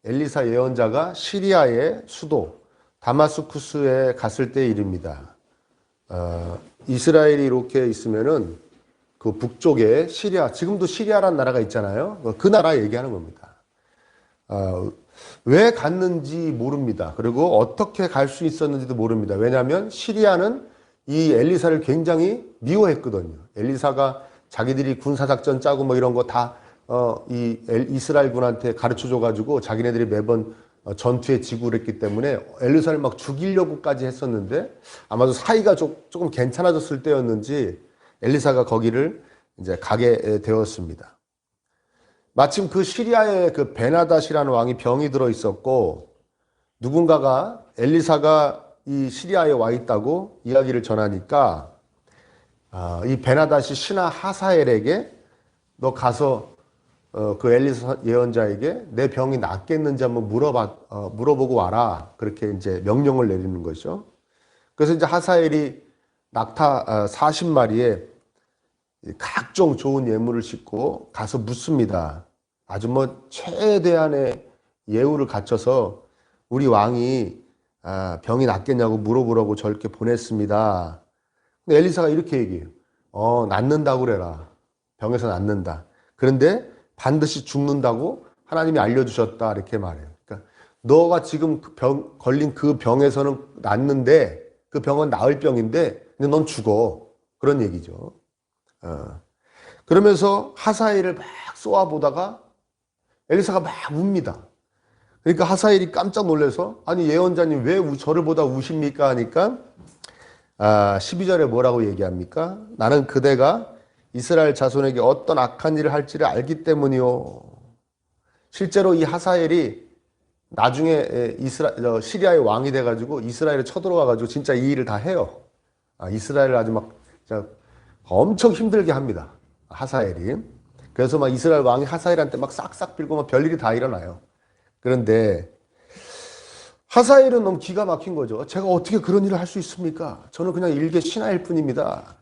엘리사 예언자가 시리아의 수도 다마스쿠스에 갔을 때의 일입니다. 이스라엘이 이렇게 있으면은 그 북쪽에 시리아, 지금도 시리아라는 나라가 있잖아요. 그 나라 얘기하는 겁니다. 왜 갔는지 모릅니다. 그리고 어떻게 갈 수 있었는지도 모릅니다. 왜냐하면 시리아는 이 엘리사를 굉장히 미워했거든요. 엘리사가 자기들이 군사작전 짜고 뭐 이런 거 다 이스라엘 군한테 가르쳐 줘가지고 자기네들이 매번 전투에 지고 그랬기 때문에 엘리사를 막 죽이려고까지 했었는데 아마도 사이가 조금 괜찮아졌을 때였는지 엘리사가 거기를 이제 가게 되었습니다. 마침 그 시리아에 그 베나닷이라는 왕이 병이 들어 있었고 누군가가 엘리사가 이 시리아에 와 있다고 이야기를 전하니까 이 베나닷이 신하 하사엘에게 너 가서 그 엘리사 예언자에게 내 병이 낫겠는지 한번 물어보고 와라. 그렇게 이제 명령을 내리는 거죠. 그래서 이제 하사엘이 낙타 40마리에 각종 좋은 예물을 싣고 가서 묻습니다. 아주 뭐 최대한의 예우를 갖춰서 우리 왕이 병이 낫겠냐고 물어보라고 저렇게 보냈습니다. 근데 엘리사가 이렇게 얘기해요. 낫는다고 그래라. 병에서 낫는다. 그런데 반드시 죽는다고 하나님이 알려주셨다. 이렇게 말해요. 그러니까 너가 지금 걸린 그 병에서는 낫는데 그 병은 나을 병인데 근데 넌 죽어. 그런 얘기죠. 그러면서 하사엘을 막 쏘아보다가 엘리사가 막 웁니다. 그러니까 하사엘이 깜짝 놀라서 아니 예언자님 왜 저를 보다 우십니까 하니까 12절에 뭐라고 얘기합니까? 나는 그대가 이스라엘 자손에게 어떤 악한 일을 할지를 알기 때문이요. 실제로 이 하사엘이 나중에 시리아의 왕이 돼가지고 이스라엘에 쳐들어와가지고 진짜 이 일을 다 해요. 이스라엘을 아주 막 엄청 힘들게 합니다. 하사엘이. 그래서 막 이스라엘 왕이 하사엘한테 막 싹싹 빌고 막 별일이 다 일어나요. 그런데 하사엘은 너무 기가 막힌 거죠. 제가 어떻게 그런 일을 할 수 있습니까? 저는 그냥 일개 신하일 뿐입니다.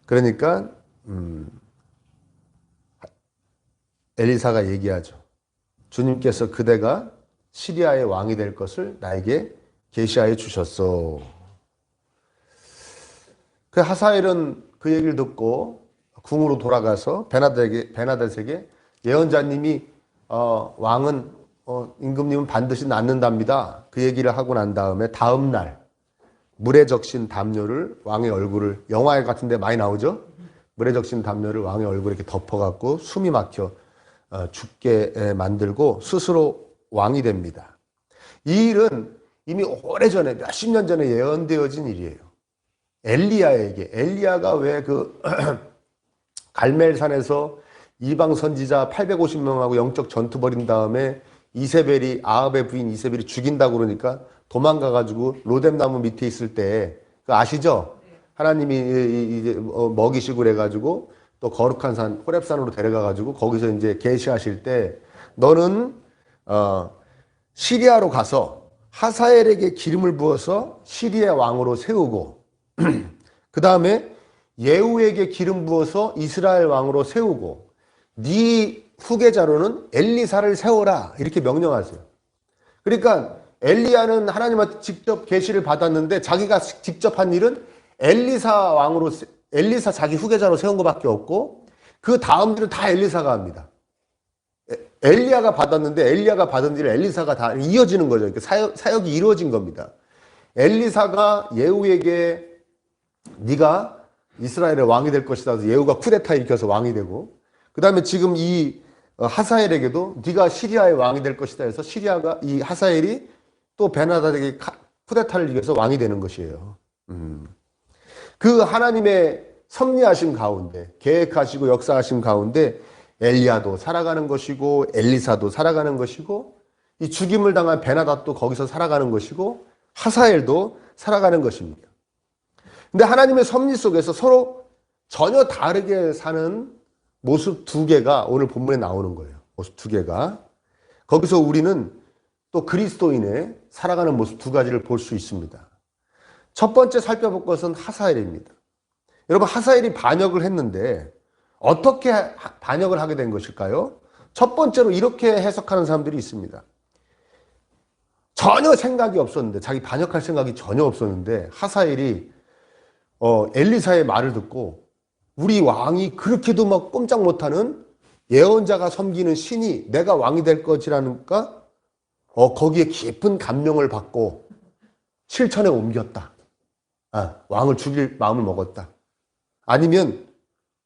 그러니까 엘리사가 얘기하죠. 주님께서 그대가 시리아의 왕이 될 것을 나에게 계시하여 주셨어. 그 하사엘은 그 얘기를 듣고 궁으로 돌아가서 베나닷에게 예언자님이 왕은 임금님은 반드시 낫는답니다. 그 얘기를 하고 난 다음에 다음 날 물에 적신 담요를 왕의 얼굴을 영화 같은 데 많이 나오죠? 물에 적신 담요를 왕의 얼굴에 이렇게 덮어갖고 숨이 막혀 죽게 만들고 스스로 왕이 됩니다. 이 일은 이미 오래전에 몇십 년 전에 예언되어진 일이에요. 엘리야가 왜 그 갈멜산에서 이방 선지자 850명하고 영적 전투 벌인 다음에 아합의 부인 이세벨이 죽인다고 그러니까 도망가가지고 로뎀나무 밑에 있을 때, 그 아시죠? 하나님이 이제 먹이시고 그래가지고 또 거룩한 산, 호렙산으로 데려가가지고 거기서 이제 계시하실 때 너는, 시리아로 가서 하사엘에게 기름을 부어서 시리아 왕으로 세우고, 그 다음에 예후에게 기름 부어서 이스라엘 왕으로 세우고, 네 후계자로는 엘리사를 세워라. 이렇게 명령하세요. 그러니까 엘리야는 하나님한테 직접 계시를 받았는데 자기가 직접 한 일은 엘리사 자기 후계자로 세운 것밖에 없고 그 다음 일은 다 엘리사가 합니다. 엘리야가 받았는데 엘리야가 받은 일을 엘리사가 다 이어지는 거죠. 사역이 이루어진 겁니다. 엘리사가 예후에게 네가 이스라엘의 왕이 될 것이다. 그래서 예후가 쿠데타 일으켜서 왕이 되고 그 다음에 지금 이 하사엘에게도 네가 시리아의 왕이 될 것이다 해서 이 하사엘이 또 베나닷에게 쿠데타를 일으켜서 왕이 되는 것이에요. 그 하나님의 섭리하심 가운데 계획하시고 역사하심 가운데 엘리야도 살아가는 것이고 엘리사도 살아가는 것이고 이 죽임을 당한 베나닷도 거기서 살아가는 것이고 하사엘도 살아가는 것입니다. 근데 하나님의 섭리 속에서 서로 전혀 다르게 사는 모습 두 개가 오늘 본문에 나오는 거예요. 모습 두 개가. 거기서 우리는 또 그리스도인의 살아가는 모습 두 가지를 볼 수 있습니다. 첫 번째 살펴볼 것은 하사엘입니다. 여러분, 하사엘이 반역을 했는데 어떻게 반역을 하게 된 것일까요? 첫 번째로 이렇게 해석하는 사람들이 있습니다. 전혀 생각이 없었는데, 자기 반역할 생각이 전혀 없었는데 하사엘이 엘리사의 말을 듣고 우리 왕이 그렇게도 막 꼼짝 못하는 예언자가 섬기는 신이 내가 왕이 될 것이라니까 거기에 깊은 감명을 받고 실천에 옮겼다. 왕을 죽일 마음을 먹었다. 아니면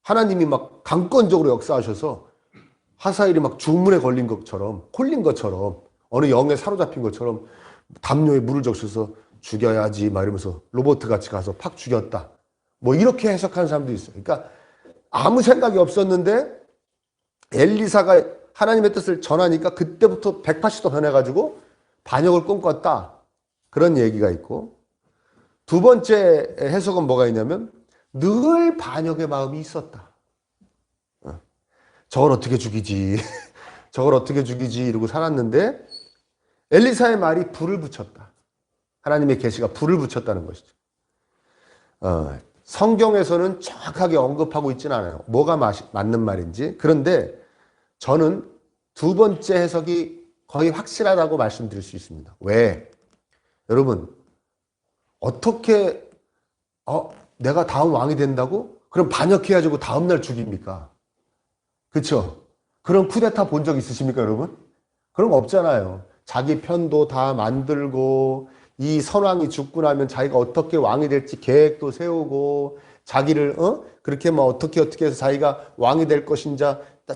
하나님이 막 강권적으로 역사하셔서 하사엘이 막 주문에 걸린 것처럼, 홀린 것처럼, 어느 영에 사로잡힌 것처럼 담요에 물을 적셔서 죽여야지 막 이러면서 로봇 같이 가서 팍 죽였다. 뭐 이렇게 해석하는 사람도 있어요. 그러니까 아무 생각이 없었는데 엘리사가 하나님의 뜻을 전하니까 그때부터 180도 변해가지고 반역을 꿈꿨다. 그런 얘기가 있고, 두 번째 해석은 뭐가 있냐면 늘 반역의 마음이 있었다. 저걸 어떻게 죽이지? 저걸 어떻게 죽이지? 이러고 살았는데 엘리사의 말이 불을 붙였다. 하나님의 계시가 불을 붙였다는 것이죠. 성경에서는 정확하게 언급하고 있지는 않아요. 뭐가 맞는 말인지. 그런데 저는 두 번째 해석이 거의 확실하다고 말씀드릴 수 있습니다. 왜? 여러분, 어떻게 내가 다음 왕이 된다고? 그럼 반역해가지고 다음날 죽입니까? 그렇죠? 그런 쿠데타 본 적 있으십니까, 여러분? 그런 거 없잖아요. 자기 편도 다 만들고 이 선왕이 죽고 나면 자기가 어떻게 왕이 될지 계획도 세우고 자기를 그렇게 뭐 어떻게 해서 자기가 왕이 될 것인지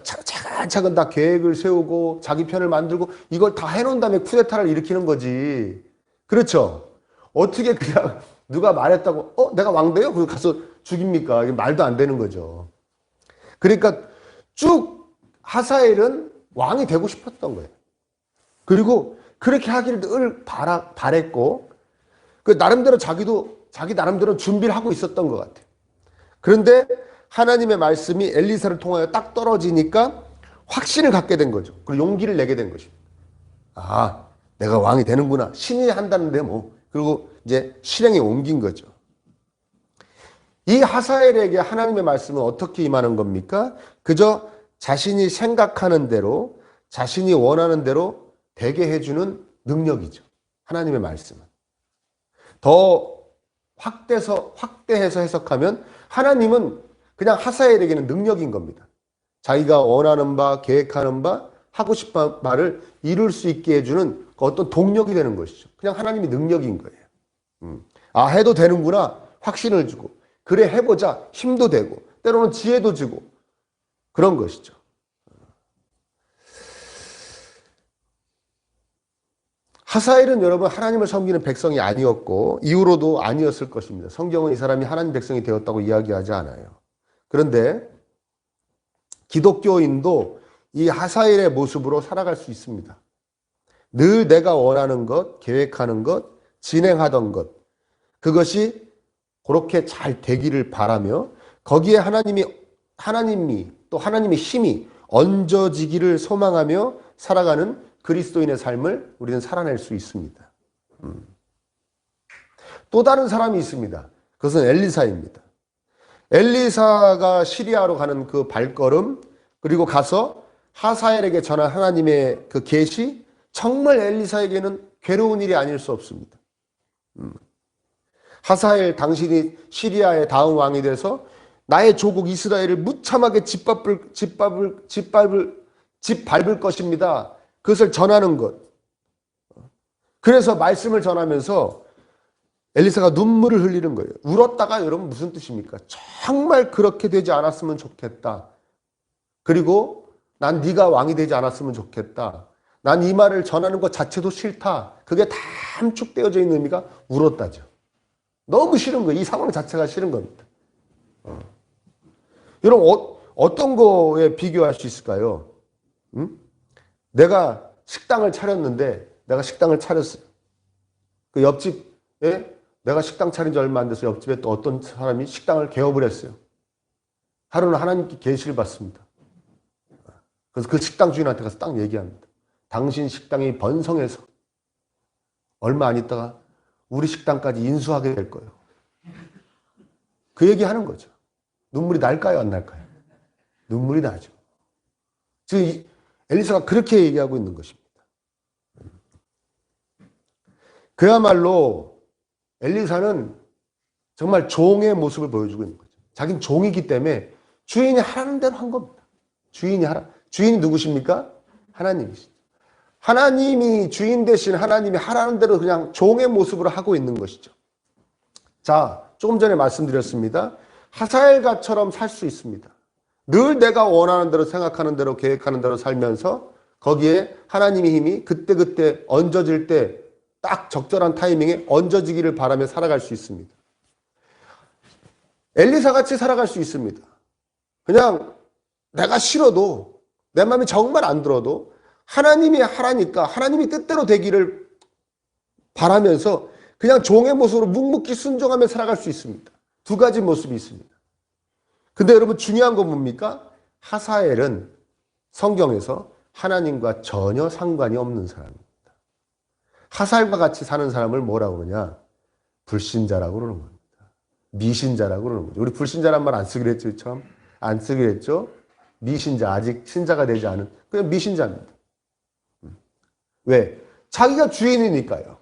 차근차근 다 계획을 세우고 자기 편을 만들고 이걸 다 해놓은 다음에 쿠데타를 일으키는 거지. 그렇죠? 어떻게 그냥 누가 말했다고 내가 왕 돼요? 그리고 가서 죽입니까? 이게 말도 안 되는 거죠. 그러니까 쭉 하사엘은 왕이 되고 싶었던 거예요. 그리고 그렇게 하기를 늘 바랬고, 나름대로 자기 나름대로 준비를 하고 있었던 것 같아요. 그런데 하나님의 말씀이 엘리사를 통하여 딱 떨어지니까 확신을 갖게 된 거죠. 그리고 용기를 내게 된 것입니다. 내가 왕이 되는구나. 신이 한다는데 뭐. 그리고 이제 실행에 옮긴 거죠. 이 하사엘에게 하나님의 말씀은 어떻게 임하는 겁니까? 그저 자신이 생각하는 대로, 자신이 원하는 대로 되게 해주는 능력이죠. 하나님의 말씀은. 더 확대해서 해석하면 하나님은 그냥 하사엘에게는 능력인 겁니다. 자기가 원하는 바, 계획하는 바, 하고 싶은 말을 이룰 수 있게 해주는 어떤 동력이 되는 것이죠. 그냥 하나님이 능력인 거예요. 해도 되는구나 확신을 주고, 그래 해보자 힘도 되고, 때로는 지혜도 주고, 그런 것이죠. 하사엘은 여러분 하나님을 섬기는 백성이 아니었고 이후로도 아니었을 것입니다. 성경은 이 사람이 하나님 백성이 되었다고 이야기하지 않아요. 그런데 기독교인도 이 하사엘의 모습으로 살아갈 수 있습니다. 늘 내가 원하는 것, 계획하는 것, 진행하던 것, 그것이 그렇게 잘 되기를 바라며 거기에 하나님이 또 하나님의 힘이 얹어지기를 소망하며 살아가는 그리스도인의 삶을 우리는 살아낼 수 있습니다. 또 다른 사람이 있습니다. 그것은 엘리사입니다. 엘리사가 시리아로 가는 그 발걸음, 그리고 가서 하사엘에게 전한 하나님의 그 계시, 정말 엘리사에게는 괴로운 일이 아닐 수 없습니다. 하사엘, 당신이 시리아의 다음 왕이 돼서 나의 조국 이스라엘을 무참하게 짓밟을 것입니다. 그것을 전하는 것. 그래서 말씀을 전하면서 엘리사가 눈물을 흘리는 거예요. 울었다가 여러분 무슨 뜻입니까? 정말 그렇게 되지 않았으면 좋겠다. 그리고 난 네가 왕이 되지 않았으면 좋겠다. 난 이 말을 전하는 것 자체도 싫다. 그게 다 함축되어져 있는 의미가 울었다죠. 너무 싫은 거예요. 이 상황 자체가 싫은 겁니다. 여러분 어떤 거에 비교할 수 있을까요? 내가 식당을 차렸는데 내가 식당을 차렸어요. 그 옆집에 내가 식당 차린 지 얼마 안 돼서 옆집에 또 어떤 사람이 식당을 개업을 했어요. 하루는 하나님께 계시를 받습니다. 그래서 그 식당 주인한테 가서 딱 얘기합니다. 당신 식당이 번성해서 얼마 안 있다가 우리 식당까지 인수하게 될 거예요. 그 얘기하는 거죠. 눈물이 날까요, 안 날까요? 눈물이 나죠. 지금 엘리사가 그렇게 얘기하고 있는 것입니다. 그야말로 엘리사는 정말 종의 모습을 보여주고 있는 거죠. 자기는 종이기 때문에 주인이 하라는 대로 한 겁니다. 주인이 누구십니까? 하나님이시죠. 하나님이 주인 대신 하나님이 하라는 대로 그냥 종의 모습으로 하고 있는 것이죠. 자, 조금 전에 말씀드렸습니다. 하사엘가처럼 살 수 있습니다. 늘 내가 원하는 대로 생각하는 대로 계획하는 대로 살면서 거기에 하나님의 힘이 그때그때 얹어질 때 딱 적절한 타이밍에 얹어지기를 바라며 살아갈 수 있습니다. 엘리사같이 살아갈 수 있습니다. 그냥 내가 싫어도 내 마음이 정말 안 들어도 하나님이 하라니까 하나님이 뜻대로 되기를 바라면서 그냥 종의 모습으로 묵묵히 순종하며 살아갈 수 있습니다. 두 가지 모습이 있습니다. 근데 여러분 중요한 건 뭡니까? 하사엘은 성경에서 하나님과 전혀 상관이 없는 사람입니다. 하사엘과 같이 사는 사람을 뭐라고 그러냐? 불신자라고 그러는 겁니다. 미신자라고 그러는 거죠. 우리 불신자란 말 안 쓰기로 했죠. 처음 안 쓰기로 했죠. 미신자, 아직 신자가 되지 않은 그냥 미신자입니다. 왜? 자기가 주인이니까요.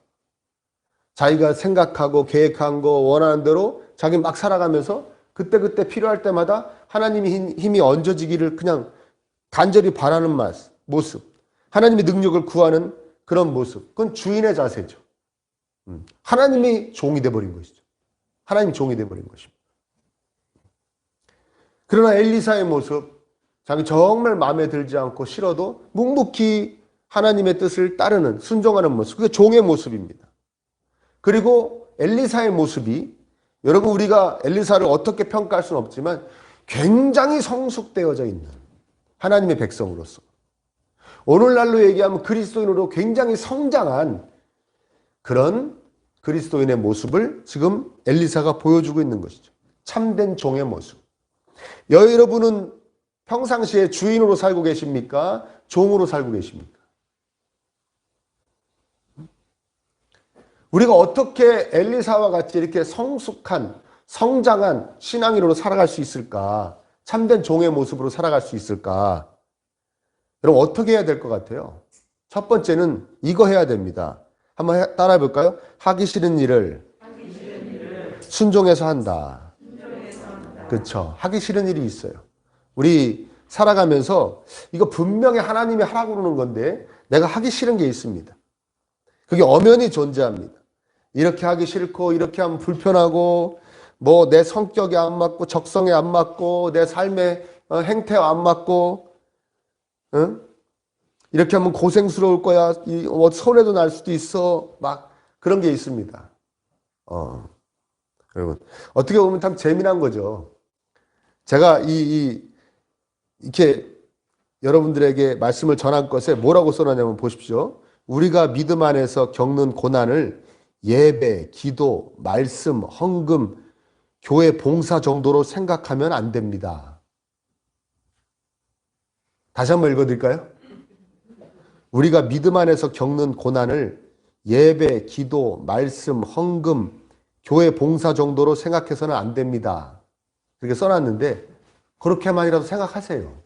자기가 생각하고 계획한 거 원하는 대로 자기 막 살아가면서 그때그때 필요할 때마다 하나님의 힘이 얹어지기를 그냥 간절히 바라는 모습. 하나님의 능력을 구하는 그런 모습. 그건 주인의 자세죠. 하나님이 종이 돼버린 것이죠. 하나님이 종이 돼버린 것입니다. 그러나 엘리사의 모습, 자기 정말 마음에 들지 않고 싫어도 묵묵히 하나님의 뜻을 따르는, 순종하는 모습. 그게 종의 모습입니다. 그리고 엘리사의 모습이, 여러분 우리가 엘리사를 어떻게 평가할 수는 없지만 굉장히 성숙되어져 있는 하나님의 백성으로서, 오늘날로 얘기하면 그리스도인으로 굉장히 성장한 그런 그리스도인의 모습을 지금 엘리사가 보여주고 있는 것이죠. 참된 종의 모습. 여러분은 평상시에 주인으로 살고 계십니까? 종으로 살고 계십니까? 우리가 어떻게 엘리사와 같이 이렇게 성숙한, 성장한 신앙인으로 살아갈 수 있을까? 참된 종의 모습으로 살아갈 수 있을까? 여러분 어떻게 해야 될 것 같아요? 첫 번째는 이거 해야 됩니다. 한번 따라해 볼까요? 하기 싫은 일을 순종해서 한다. 그렇죠. 하기 싫은 일이 있어요. 우리 살아가면서 이거 분명히 하나님이 하라고 그러는 건데 내가 하기 싫은 게 있습니다. 그게 엄연히 존재합니다. 이렇게 하기 싫고 이렇게 하면 불편하고 뭐 내 성격에 안 맞고 적성에 안 맞고 내 삶의 행태에 안 맞고 응? 이렇게 하면 고생스러울 거야. 손해도 날 수도 있어. 막 그런 게 있습니다. 여러분 어떻게 보면 참 재미난 거죠. 제가 이렇게 여러분들에게 말씀을 전한 것에 뭐라고 써놨냐면 보십시오. 우리가 믿음 안에서 겪는 고난을 예배, 기도, 말씀, 헌금, 교회 봉사 정도로 생각하면 안 됩니다. 다시 한번 읽어드릴까요? 우리가 믿음 안에서 겪는 고난을 예배, 기도, 말씀, 헌금, 교회 봉사 정도로 생각해서는 안 됩니다. 그렇게 써놨는데 그렇게만이라도 생각하세요.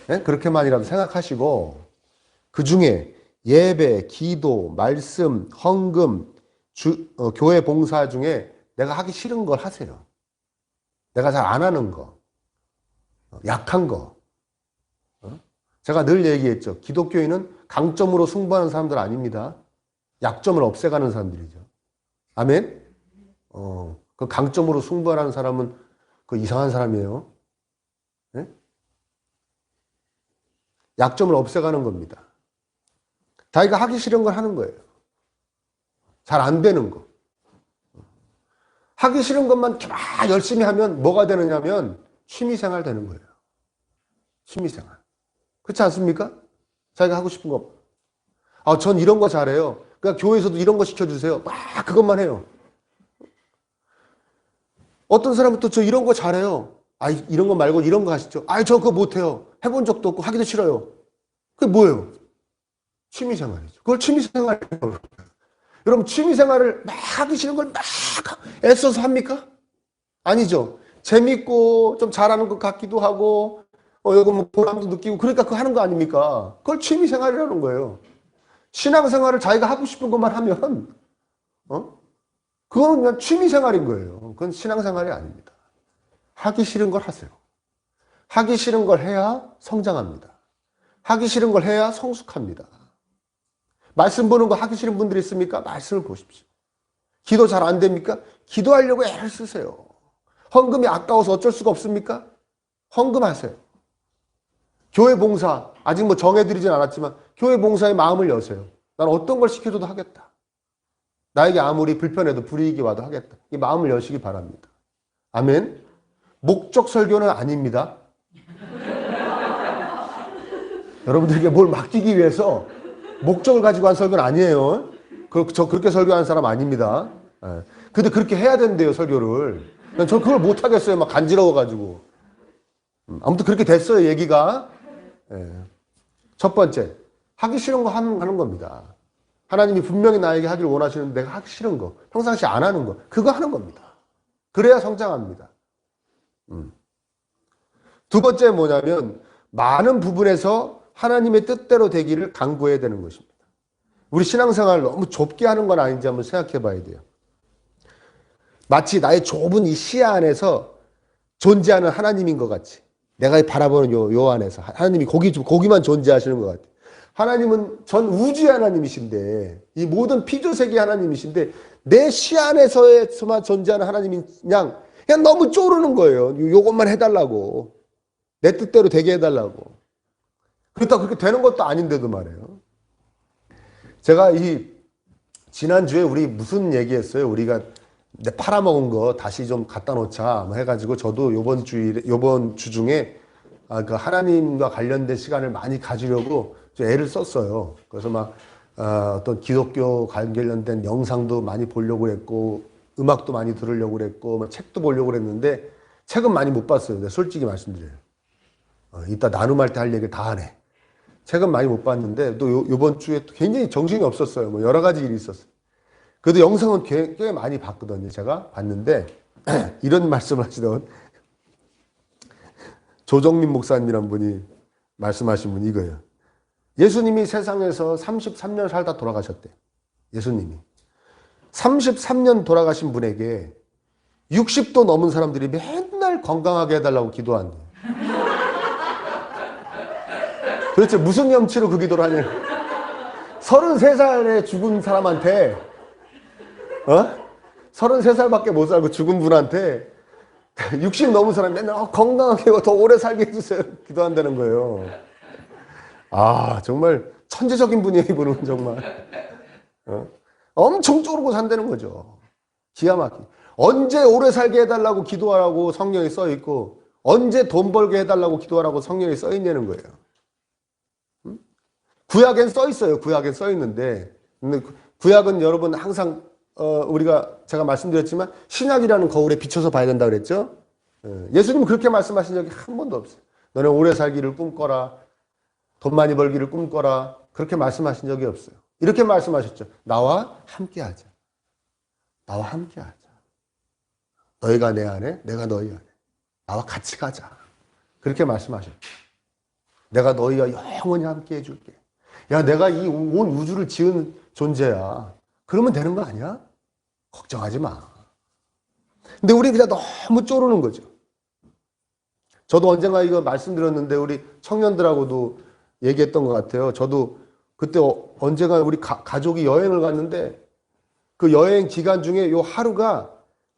네? 그렇게만이라도 생각하시고 그 중에 예배, 기도, 말씀, 헌금, 교회 봉사 중에 내가 하기 싫은 걸 하세요. 내가 잘 안 하는 거, 약한 거. 제가 늘 얘기했죠. 기독교인은 강점으로 승부하는 사람들 아닙니다. 약점을 없애가는 사람들이죠. 아멘? 그 강점으로 승부하는 사람은 그 이상한 사람이에요. 네? 약점을 없애가는 겁니다. 자기가 하기 싫은 걸 하는 거예요. 잘 안 되는 거. 하기 싫은 것만 막 열심히 하면 뭐가 되느냐면 취미생활 되는 거예요. 취미생활. 그렇지 않습니까? 자기가 하고 싶은 거. 전 이런 거 잘해요. 그러니까 교회에서도 이런 거 시켜주세요. 막 그것만 해요. 어떤 사람은 또 저 이런 거 잘해요. 이런 거 말고 이런 거 하시죠. 저 그거 못해요. 해본 적도 없고 하기도 싫어요. 그게 뭐예요? 취미생활이죠. 그걸 취미생활이에요. 여러분 취미생활을 막 하기 싫은 걸 막 애써서 합니까? 아니죠. 재밌고 좀 잘하는 것 같기도 하고 이거 뭐 보람도 느끼고 그러니까 그거 하는 거 아닙니까? 그걸 취미 생활이라는 거예요. 신앙 생활을 자기가 하고 싶은 것만 하면, 그건 그냥 취미 생활인 거예요. 그건 신앙 생활이 아닙니다. 하기 싫은 걸 하세요. 하기 싫은 걸 해야 성장합니다. 하기 싫은 걸 해야 성숙합니다. 말씀 보는 거 하기 싫은 분들이 있습니까? 말씀을 보십시오. 기도 잘 안 됩니까? 기도하려고 애를 쓰세요. 헌금이 아까워서 어쩔 수가 없습니까? 헌금하세요. 교회 봉사, 아직 뭐 정해드리진 않았지만 교회 봉사에 마음을 여세요. 난 어떤 걸 시켜줘도 하겠다. 나에게 아무리 불편해도 불이익이 와도 하겠다. 이 마음을 여시기 바랍니다. 아멘. 목적 설교는 아닙니다. 여러분들에게 뭘 맡기기 위해서 목적을 가지고 한 설교는 아니에요. 저 그렇게 설교하는 사람 아닙니다. 근데 그렇게 해야 된대요, 설교를. 저 그걸 못하겠어요. 막 간지러워가지고. 아무튼 그렇게 됐어요, 얘기가. 첫 번째, 하기 싫은 거 하는 겁니다. 하나님이 분명히 나에게 하길 원하시는데 내가 하기 싫은 거, 평상시 안 하는 거, 그거 하는 겁니다. 그래야 성장합니다. 두 번째 뭐냐면 많은 부분에서 하나님의 뜻대로 되기를 강구해야 되는 것입니다. 우리 신앙생활 너무 좁게 하는 건 아닌지 한번 생각해 봐야 돼요. 마치 나의 좁은 이 시야 안에서 존재하는 하나님인 것 같이, 내가 바라보는 요 안에서 하나님이 거기만 존재하시는 것 같아요. 하나님은 전 우주의 하나님이신데, 이 모든 피조세계 하나님이신데 내 시야 안에서만 존재하는 하나님인 그냥 너무 쪼르는 거예요. 요것만 해달라고, 내 뜻대로 되게 해달라고. 그렇다고 그렇게 되는 것도 아닌데도 말이에요. 제가 지난주에 우리 무슨 얘기했어요? 우리가 팔아먹은 거 다시 좀 갖다 놓자 해가지고, 저도 요번 주 중에 그 하나님과 관련된 시간을 많이 가지려고 애를 썼어요. 그래서 막 어떤 기독교 관련된 영상도 많이 보려고 했고, 음악도 많이 들으려고 했고, 책도 보려고 했는데 책은 많이 못 봤어요. 내가 솔직히 말씀드려요. 이따 나눔할 때 할 얘기를 다 하네. 책은 많이 못 봤는데 또 요번 주에 굉장히 정신이 없었어요. 뭐 여러 가지 일이 있었어요. 그래도 영상은 꽤 많이 봤거든요. 제가 봤는데 이런 말씀을 하시던 조정민 목사님이란 분이 말씀하신 분이 이거예요. 예수님이 세상에서 33년 살다 돌아가셨대요. 예수님이 33년 돌아가신 분에게 60도 넘은 사람들이 맨날 건강하게 해달라고 기도한대요. 도대체 무슨 염치로 그 기도를 하냐. 33살에 죽은 사람한테 33살밖에 못 살고 죽은 분한테 60 넘은 사람이 맨날 건강하게 더 오래 살게 해주세요 기도한다는 거예요. 아, 정말 천재적인 분이에요, 이분은. 정말 엄청 쪼르고 산다는 거죠. 기가 막히게. 언제 오래 살게 해달라고 기도하라고 성경에 써 있고, 언제 돈 벌게 해달라고 기도하라고 성경에 써 있냐는 거예요. 구약엔 써 있어요. 구약엔 써 있는데, 근데 구약은 여러분 항상 제가 말씀드렸지만 신약이라는 거울에 비춰서 봐야 된다 그랬죠. 예수님은 그렇게 말씀하신 적이 한 번도 없어요. 너네 오래 살기를 꿈꿔라, 돈 많이 벌기를 꿈꿔라, 그렇게 말씀하신 적이 없어요. 이렇게 말씀하셨죠. 나와 함께하자. 나와 함께하자. 너희가 내 안에, 내가 너희 안에. 나와 같이 가자. 그렇게 말씀하셨죠. 내가 너희와 영원히 함께 해줄게. 야, 내가 이 온 우주를 지은 존재야. 그러면 되는 거 아니야? 걱정하지 마. 근데 우리 그냥 너무 쪼르는 거죠. 저도 언젠가 이거 말씀드렸는데 우리 청년들하고도 얘기했던 것 같아요. 저도 그때 언젠가 우리 가족이 여행을 갔는데 그 여행 기간 중에 요 하루가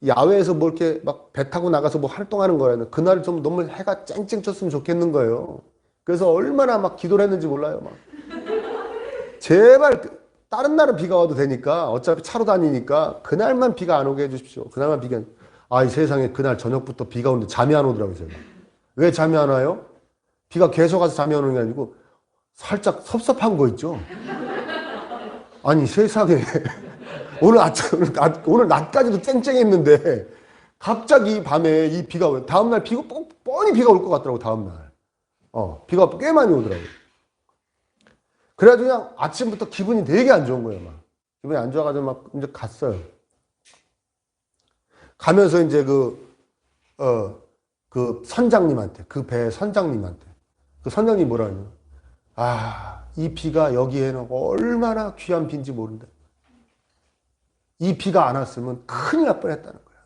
야외에서 뭐 이렇게 막 배 타고 나가서 뭐 활동하는 거예요. 그날 좀 너무 해가 쨍쨍 쳤으면 좋겠는 거예요. 그래서 얼마나 막 기도를 했는지 몰라요. 막 제발 다른 날은 비가 와도 되니까, 어차피 차로 다니니까 그날만 비가 안 오게 해주십시오. 그날만 비가. 이 세상에 그날 저녁부터 비가 오는데 잠이 안 오더라고요. 제가. 왜 잠이 안 와요? 비가 계속 와서 잠이 오는 게 아니고 살짝 섭섭한 거 있죠. 아니 세상에 오늘 낮까지도 쨍쨍했는데 갑자기 밤에 이 비가 오요. 다음날 비가 뻔히 비가 올 것 같더라고. 다음날 비가 꽤 많이 오더라고요. 그래가지고 그냥 아침부터 기분이 되게 안 좋은 거예요. 막 기분이 안 좋아가지고 막 이제 갔어요. 가면서 이제 그 선장님한테, 그 배 선장님한테, 그 선장님 뭐라냐? 이 비가 여기에는 얼마나 귀한 비인지 모른다. 이 비가 안 왔으면 큰일 날 뻔했다는 거야.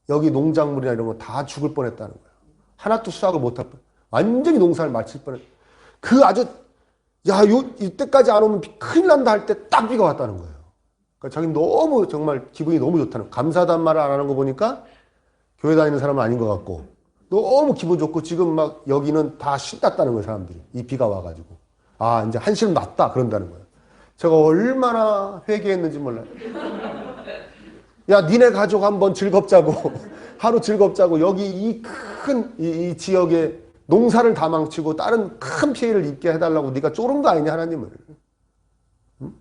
여기 농작물이나 이런 거 다 죽을 뻔했다는 거야. 하나도 수확을 못할 뻔. 완전히 농사를 마칠 뻔했. 그 아주 이때까지 안 오면 큰일 난다 할 때 딱 비가 왔다는 거예요. 그러니까 자기는 너무 정말 기분이 너무 좋다는 거예요. 감사하다는 말을 안 하는 거 보니까 교회 다니는 사람은 아닌 것 같고 너무 기분 좋고 지금 막 여기는 다 신났다는 거예요, 사람들이. 이 비가 와가지고. 이제 한시름 났다 그런다는 거예요. 제가 얼마나 회개했는지 몰라요. 야, 니네 가족 한번 즐겁자고 하루 즐겁자고 여기 이 큰 이 지역에 농사를 다 망치고 다른 큰 피해를 입게 해달라고 네가 쪼른 거 아니냐 하나님을. 응?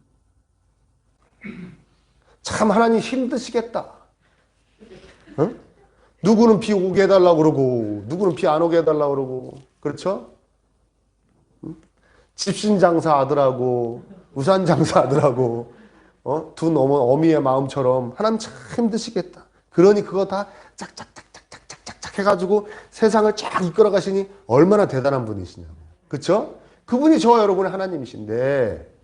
참 하나님 힘드시겠다. 응? 누구는 비 오게 해달라고 그러고 누구는 비 안 오게 해달라고 그러고 그렇죠? 응? 집신장사 아들하고 우산장사 아들하고 두 어미의 마음처럼 하나님 참 힘드시겠다. 그러니 그거 다 짝짝짝짝짝짝짝 해가지고 세상을 쫙 이끌어 가시니 얼마나 대단한 분이시냐고. 그렇죠? 그분이 저와 여러분의 하나님이신데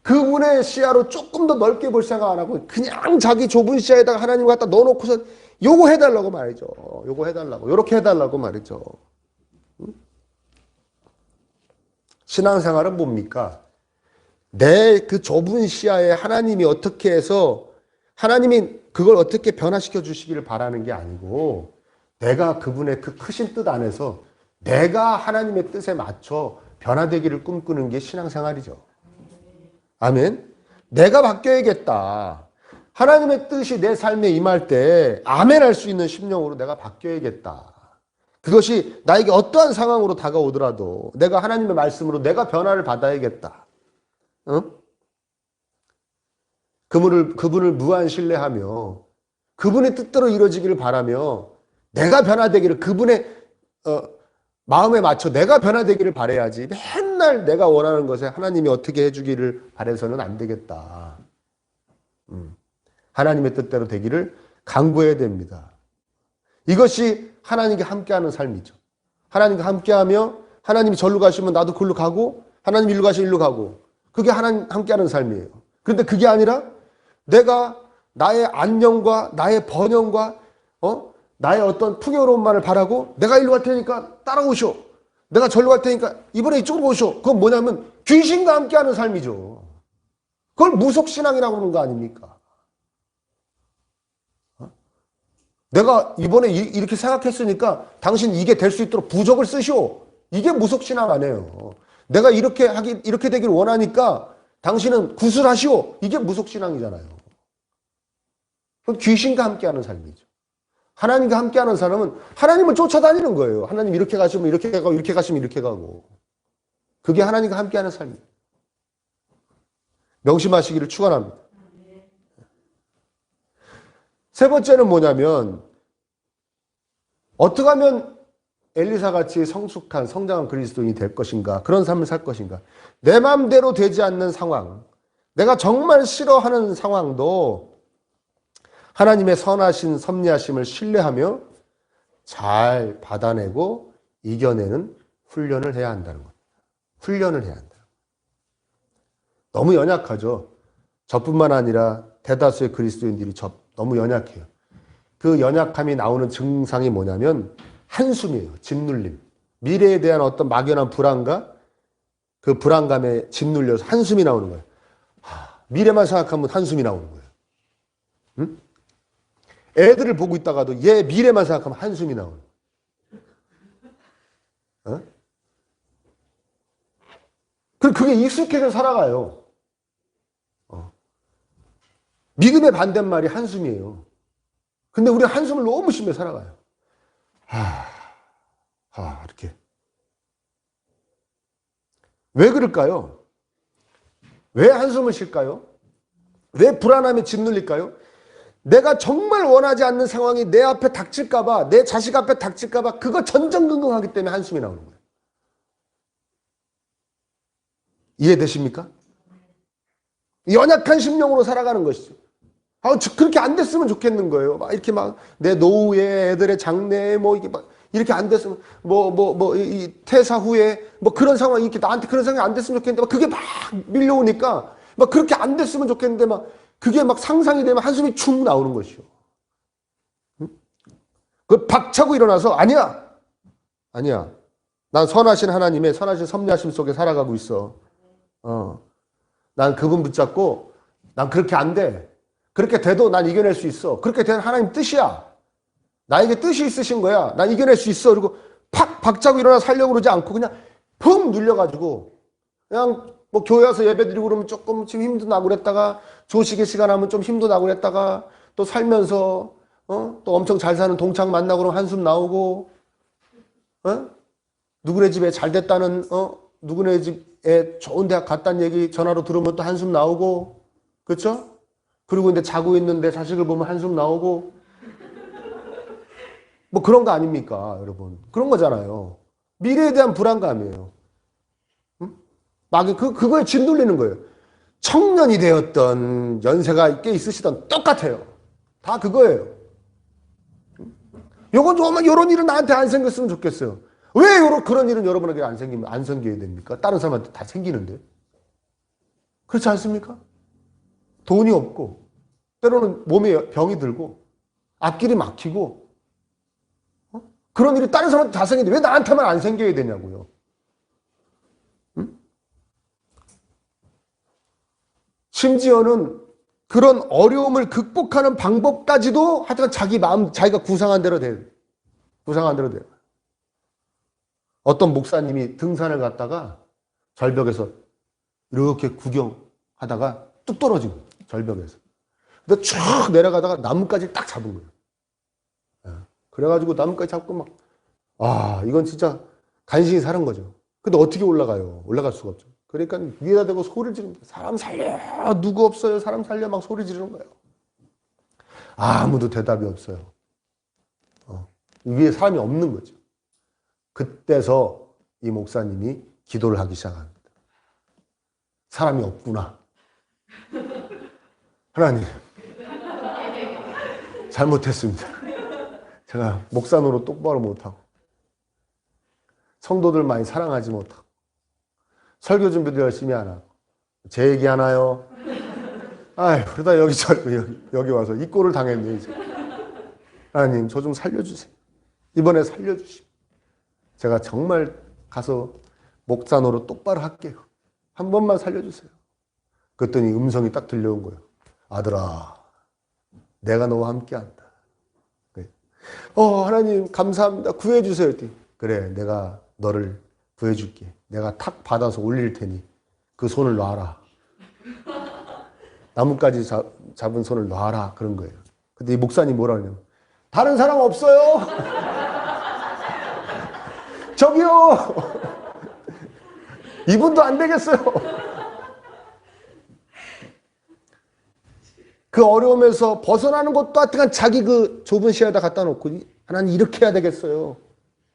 그분의 시야로 조금 더 넓게 볼 생각 안 하고 그냥 자기 좁은 시야에다가 하나님 갖다 넣어놓고서 요거 해달라고 말이죠. 요거 해달라고 요렇게 해달라고 말이죠. 응? 신앙생활은 뭡니까? 내 그 좁은 시야에 하나님이 어떻게 해서 하나님이 그걸 어떻게 변화시켜 주시기를 바라는 게 아니고 내가 그분의 그 크신 뜻 안에서 내가 하나님의 뜻에 맞춰 변화되기를 꿈꾸는 게 신앙생활이죠. 아멘. 내가 바뀌어야겠다. 하나님의 뜻이 내 삶에 임할 때 아멘 할 수 있는 심령으로 내가 바뀌어야겠다. 그것이 나에게 어떠한 상황으로 다가오더라도 내가 하나님의 말씀으로 내가 변화를 받아야겠다. 그분을 무한 신뢰하며 그분의 뜻대로 이루어지기를 바라며 내가 변화되기를 그분의 마음에 맞춰 내가 변화되기를 바라야지 맨날 내가 원하는 것에 하나님이 어떻게 해주기를 바라서는 안 되겠다. 하나님의 뜻대로 되기를 간구해야 됩니다. 이것이 하나님과 함께하는 삶이죠. 하나님과 함께하며 하나님이 절로 가시면 나도 그걸로 가고 하나님 일로 가시면 일로 가고 그게 하나님 함께하는 삶이에요. 그런데 그게 아니라 내가 나의 안녕과 나의 번영과 나의 어떤 풍요로움만을 바라고 내가 일로 갈 테니까 따라오쇼. 내가 절로 갈 테니까 이번에 이쪽으로 오쇼. 그건 뭐냐면 귀신과 함께하는 삶이죠. 그걸 무속신앙이라고 하는 거 아닙니까? 내가 이번에 이렇게 생각했으니까 당신 이게 될 수 있도록 부적을 쓰시오. 이게 무속신앙 아니에요. 내가 이렇게 되길 원하니까 당신은 구슬하시오. 이게 무속신앙이잖아요. 그건 귀신과 함께하는 삶이죠. 하나님과 함께하는 사람은 하나님을 쫓아다니는 거예요. 하나님 이렇게 가시면 이렇게 가고 이렇게 가시면 이렇게 가고. 그게 하나님과 함께하는 삶이에요. 명심하시기를 축원합니다. 세 번째는 뭐냐면 어떻게 하면 엘리사같이 성숙한 성장한 그리스도인이 될 것인가, 그런 삶을 살 것인가. 내 마음대로 되지 않는 상황, 내가 정말 싫어하는 상황도 하나님의 선하신 섭리하심을 신뢰하며 잘 받아내고 이겨내는 훈련을 해야 한다는 것. 훈련을 해야 한다. 너무 연약하죠. 저뿐만 아니라 대다수의 그리스도인들이 너무 연약해요. 그 연약함이 나오는 증상이 뭐냐면 한숨이에요. 짓눌림. 미래에 대한 어떤 막연한 불안과 그 불안감에 짓눌려서 한숨이 나오는 거예요. 미래만 생각하면 한숨이 나오는 거예요. 응? 애들을 보고 있다가도 얘 미래만 생각하면 한숨이 나오는 거예요. 그게 익숙해서 살아가요. 믿음의 반대말이 한숨이에요. 근데 우리 한숨을 너무 쉬며 살아가요. 이렇게. 왜 그럴까요? 왜 한숨을 쉴까요? 왜 불안함에 짓눌릴까요? 내가 정말 원하지 않는 상황이 내 앞에 닥칠까봐, 내 자식 앞에 닥칠까봐 그거 전전긍긍하기 때문에 한숨이 나오는 거예요. 이해되십니까? 연약한 심령으로 살아가는 것이죠. 그렇게 안 됐으면 좋겠는 거예요. 막 이렇게 내 노후에 애들의 장래에 이게 이렇게 안 됐으면, 이 퇴사 후에, 그런 상황이, 이렇게 나한테 그런 상황이 안 됐으면 좋겠는데, 막 그게 막 밀려오니까, 막 그렇게 안 됐으면 좋겠는데, 막, 그게 막 상상이 되면 한숨이 축 나오는 것이요. 응? 그 박차고 일어나서, 아니야! 아니야. 난 선하신 하나님의 선하신 섭리하심 속에 살아가고 있어. 난 그분 붙잡고, 난 그렇게 안 돼. 그렇게 돼도 난 이겨낼 수 있어. 그렇게 된 하나님 뜻이야. 나에게 뜻이 있으신 거야. 난 이겨낼 수 있어. 그리고 팍 박차고 일어나 살려고 그러지 않고 그냥 펑 눌려가지고 그냥 교회 와서 예배 드리고 그러면 조금 지금 힘도 나고 그랬다가 조식의 시간 하면 좀 힘도 나고 그랬다가 또 살면서 또 엄청 잘 사는 동창 만나고 그러면 한숨 나오고 누구네 집에 잘 됐다는 누구네 집에 좋은 대학 갔다는 얘기 전화로 들으면 또 한숨 나오고 그렇죠? 그리고 이제 자고 있는데 자식을 보면 한숨 나오고 그런 거 아닙니까, 여러분? 그런 거잖아요. 미래에 대한 불안감이에요. 응? 막 그거에 짓눌리는 거예요. 청년이 되었던 연세가 꽤 있으시던 똑같아요. 다 그거예요. 요건 조금만 이런 일은 나한테 안 생겼으면 좋겠어요. 왜 그런 일은 여러분에게 안 생겨야 됩니까? 다른 사람한테 다 생기는데. 그렇지 않습니까? 돈이 없고 때로는 몸에 병이 들고 앞길이 막히고 그런 일이 다른 사람한테 다 생기는데 왜 나한테만 안 생겨야 되냐고요. 응? 심지어는 그런 어려움을 극복하는 방법까지도 하여튼 자기 마음, 자기가 구상한 대로 돼요. 구상한 대로 돼요. 어떤 목사님이 등산을 갔다가 절벽에서 이렇게 구경하다가 뚝 떨어진 거예요. 절벽에서. 근데 쭉 내려가다가 나뭇가지를 딱 잡은 거예요. 그래가지고 나뭇가지 잡고 막, 이건 진짜 간신히 사는 거죠. 근데 어떻게 올라가요? 올라갈 수가 없죠. 그러니까 위에다 대고 소리를 지르는 거예요. 사람 살려! 누구 없어요? 사람 살려! 막 소리 지르는 거예요. 아무도 대답이 없어요. 위에 사람이 없는 거죠. 그때서 이 목사님이 기도를 하기 시작합니다. 사람이 없구나. 하나님, 잘못했습니다. 제가 목사 노릇 똑바로 못하고 성도들 많이 사랑하지 못하고 설교 준비도 열심히 안 하고 제 얘기 하나요? 그러다 여기 와서 이 꼴을 당했네 이제. 하나님 저 좀 살려주세요. 이번에 살려주시고 제가 정말 가서 목사 노릇 똑바로 할게요. 한 번만 살려주세요. 그랬더니 음성이 딱 들려온 거예요. 아들아, 내가 너와 함께한다. 하나님 감사합니다. 구해주세요. 했더니 그래, 내가 너를 구해줄게. 내가 탁 받아서 올릴 테니 그 손을 놔라. 나뭇가지 잡은 손을 놔라. 그런 거예요. 근데 이 목사님 뭐라 그러냐면 다른 사람 없어요? 저기요! 이분도 안 되겠어요. 그 어려움에서 벗어나는 것도 하여튼 자기 그 좁은 시야에다 갖다 놓고 하나님 이렇게 해야 되겠어요.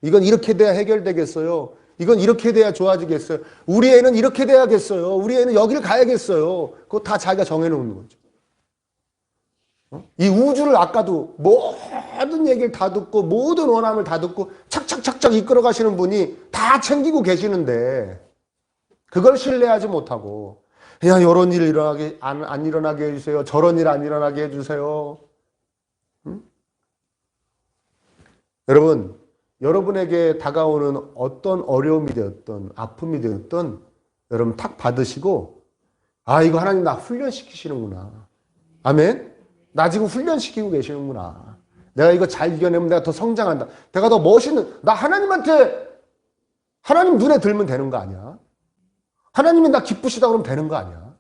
이건 이렇게 돼야 해결되겠어요. 이건 이렇게 돼야 좋아지겠어요. 우리 애는 이렇게 돼야겠어요. 우리 애는 여기를 가야겠어요. 그거 다 자기가 정해놓는 거죠. 이 우주를 아까도 모든 얘기를 다 듣고 모든 원함을 다 듣고 착착착착 이끌어 가시는 분이 다 챙기고 계시는데 그걸 신뢰하지 못하고 그냥 이런 일 안 일어나게 해주세요. 저런 일 안 일어나게 해주세요. 여러분, 여러분에게 다가오는 어떤 어려움이 되었던 아픔이 되었던 여러분 탁 받으시고 이거 하나님 나 훈련시키시는구나. 아멘? 나 지금 훈련시키고 계시는구나. 내가 이거 잘 이겨내면 내가 더 성장한다. 내가 더 멋있는, 나 하나님 눈에 들면 되는 거 아니야? 하나님이 나 기쁘시다 그러면 되는 거 아니야?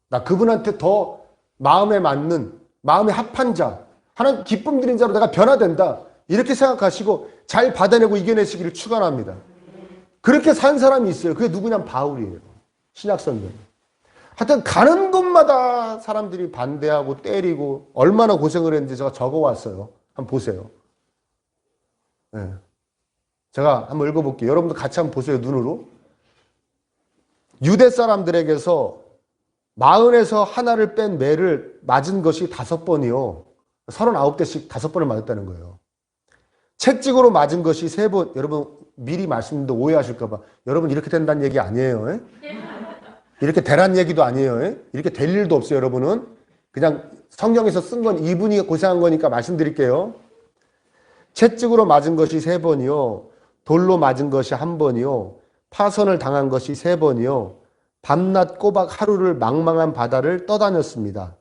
나 그분한테 더 마음에 맞는, 마음에 합한 자, 하나님 기쁨 드린 자로 내가 변화된다. 이렇게 생각하시고 잘 받아내고 이겨내시기를 축원합니다. 그렇게 산 사람이 있어요. 그게 누구냐면 바울이에요. 신약성경. 하여튼 가는 곳마다 사람들이 반대하고 때리고 얼마나 고생을 했는지 제가 적어왔어요. 한번 보세요. 네. 제가 한번 읽어볼게요. 여러분도 같이 한번 보세요. 눈으로. 유대 사람들에게서 40에서 하나를 뺀 매를 맞은 것이 5번이요. 39대씩 5번을 맞았다는 거예요. 채찍으로 맞은 것이 3번. 여러분 미리 말씀드린데 오해하실까 봐. 여러분 이렇게 된다는 얘기 아니에요. 이렇게 되란 얘기도 아니에요. 이렇게 될 일도 없어요. 여러분은 그냥 성경에서 쓴 건 이분이 고생한 거니까 말씀드릴게요. 채찍으로 맞은 것이 3번이요. 돌로 맞은 것이 1번이요. 파선을 당한 것이 3번이요. 밤낮 꼬박 하루를 망망한 바다를 떠다녔습니다.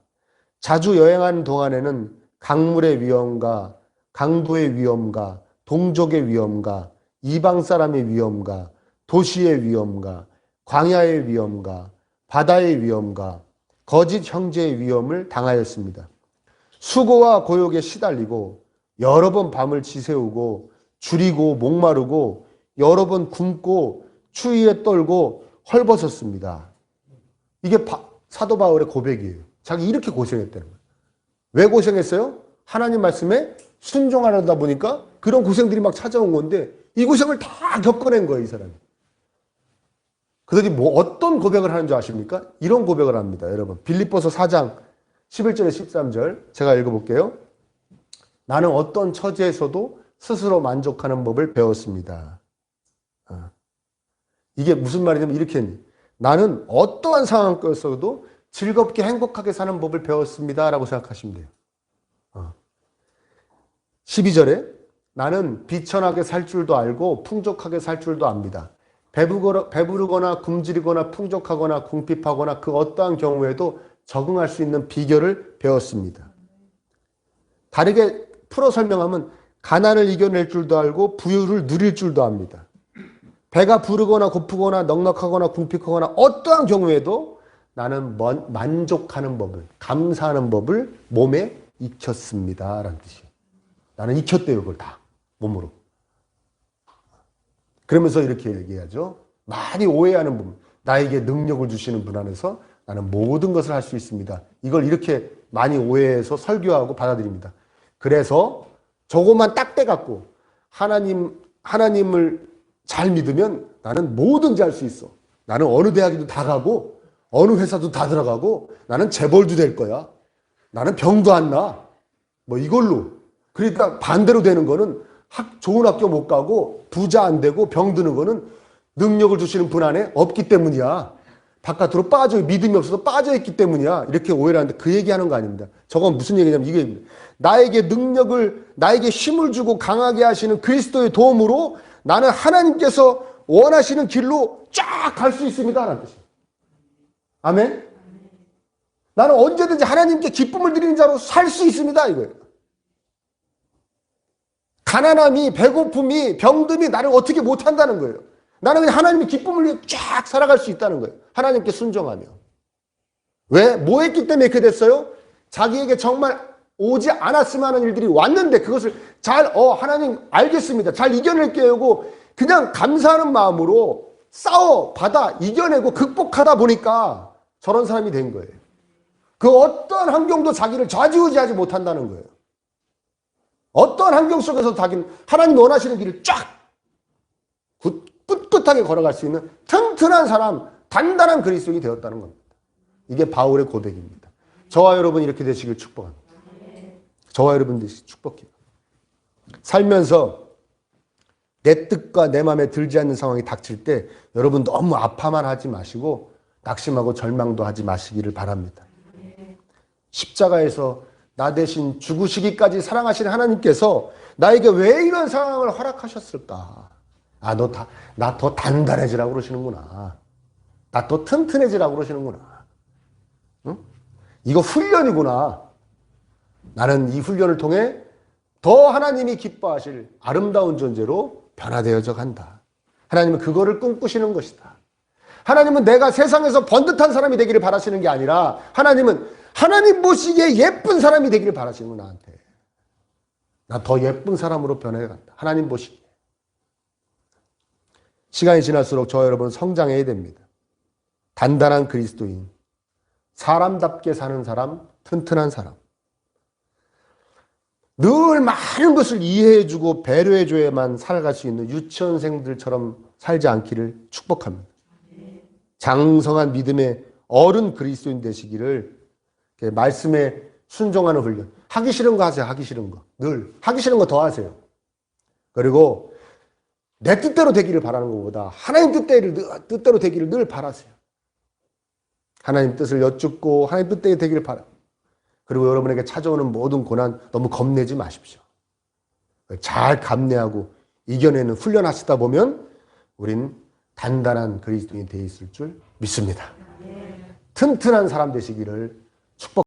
자주 여행하는 동안에는 강물의 위험과 강도의 위험과 동족의 위험과 이방 사람의 위험과 도시의 위험과 광야의 위험과 바다의 위험과 거짓 형제의 위험을 당하였습니다. 수고와 고역에 시달리고 여러 번 밤을 지새우고 줄이고 목마르고 여러 번 굶고 추위에 떨고 헐벗었습니다. 이게 사도 바울의 고백이에요. 자기 이렇게 고생했다는 거예요. 왜 고생했어요? 하나님 말씀에 순종하려다 보니까 그런 고생들이 막 찾아온 건데 이 고생을 다 겪어낸 거예요, 이 사람이. 그들이 뭐 어떤 고백을 하는 줄 아십니까? 이런 고백을 합니다, 여러분. 빌립보서 4장 11절에 13절 제가 읽어볼게요. 나는 어떤 처지에서도 스스로 만족하는 법을 배웠습니다. 이게 무슨 말이냐면 이렇게 나는 어떠한 상황에서도 즐겁게 행복하게 사는 법을 배웠습니다 라고 생각하시면 돼요. 12절에 나는 비천하게 살 줄도 알고 풍족하게 살 줄도 압니다. 배부르거나 굶주리거나 풍족하거나 궁핍하거나 그 어떠한 경우에도 적응할 수 있는 비결을 배웠습니다. 다르게 풀어 설명하면 가난을 이겨낼 줄도 알고 부유를 누릴 줄도 압니다. 배가 부르거나 고프거나 넉넉하거나 궁핍하거나 어떠한 경우에도 나는 만족하는 법을, 감사하는 법을 몸에 익혔습니다 라는 뜻이에요. 나는 익혔대요, 그걸 다 몸으로. 그러면서 이렇게 얘기하죠. 많이 오해하는 부분. 나에게 능력을 주시는 분 안에서 나는 모든 것을 할 수 있습니다. 이걸 이렇게 많이 오해해서 설교하고 받아들입니다. 그래서 저것만 딱 떼갖고 하나님을 잘 믿으면 나는 뭐든지 할 수 있어. 나는 어느 대학에도 다 가고 어느 회사도 다 들어가고 나는 재벌도 될 거야. 나는 병도 안 나. 뭐 이걸로. 그러니까 반대로 되는 거는 좋은 학교 못 가고 부자 안 되고 병 드는 거는 능력을 주시는 분 안에 없기 때문이야. 바깥으로 믿음이 없어서 빠져있기 때문이야. 이렇게 오해를 하는데 그 얘기하는 거 아닙니다. 저건 무슨 얘기냐면 이게 나에게 힘을 주고 강하게 하시는 그리스도의 도움으로 나는 하나님께서 원하시는 길로 쫙 갈 수 있습니다 라는 뜻이에요. 아멘? 나는 언제든지 하나님께 기쁨을 드리는 자로 살 수 있습니다 이거예요. 가난함이, 배고픔이, 병듦이 나를 어떻게 못한다는 거예요. 나는 그냥 하나님의 기쁨을 위해 쫙 살아갈 수 있다는 거예요. 하나님께 순종하며. 왜? 뭐 했기 때문에 그렇게 됐어요? 자기에게 정말 오지 않았으면 하는 일들이 왔는데 그것을 하나님 알겠습니다. 잘 이겨낼게요 하고 그냥 감사하는 마음으로 받아, 이겨내고 극복하다 보니까 저런 사람이 된 거예요. 그 어떤 환경도 자기를 좌지우지하지 못한다는 거예요. 어떤 환경 속에서 자기는 하나님 원하시는 길을 쫙 꿋꿋하게 걸어갈 수 있는 튼튼한 사람, 단단한 그리스도인이 되었다는 겁니다. 이게 바울의 고백입니다. 저와 여러분 이렇게 되시길 축복합니다. 저와 여러분 되시길 축복해요. 살면서 내 뜻과 내 마음에 들지 않는 상황이 닥칠 때 여러분 너무 아파만 하지 마시고 낙심하고 절망도 하지 마시기를 바랍니다. 십자가에서 나 대신 죽으시기까지 사랑하시는 하나님께서 나에게 왜 이런 상황을 허락하셨을까? 나 더 단단해지라고 그러시는구나. 나 더 튼튼해지라고 그러시는구나. 응? 이거 훈련이구나. 나는 이 훈련을 통해 더 하나님이 기뻐하실 아름다운 존재로 변화되어져 간다. 하나님은 그거를 꿈꾸시는 것이다. 하나님은 내가 세상에서 번듯한 사람이 되기를 바라시는 게 아니라 하나님은 하나님 보시기에 예쁜 사람이 되기를 바라시는 거야, 나한테. 나 더 예쁜 사람으로 변해간다. 하나님 보시기에. 시간이 지날수록 저와 여러분은 성장해야 됩니다. 단단한 그리스도인, 사람답게 사는 사람, 튼튼한 사람. 늘 많은 것을 이해해주고 배려해줘야만 살아갈 수 있는 유치원생들처럼 살지 않기를 축복합니다. 장성한 믿음의 어른 그리스도인 되시기를 말씀에 순종하는 훈련. 하기 싫은 거 하세요. 하기 싫은 거. 늘. 하기 싫은 거 더 하세요. 그리고 내 뜻대로 되기를 바라는 것보다 하나님 뜻대로 되기를 늘 바라세요. 하나님 뜻을 여쭙고 하나님 뜻대로 되기를 바라. 그리고 여러분에게 찾아오는 모든 고난 너무 겁내지 마십시오. 잘 감내하고 이겨내는 훈련하시다 보면 우린 단단한 그리스도인이 되어 있을 줄 믿습니다. 튼튼한 사람 되시기를 축복.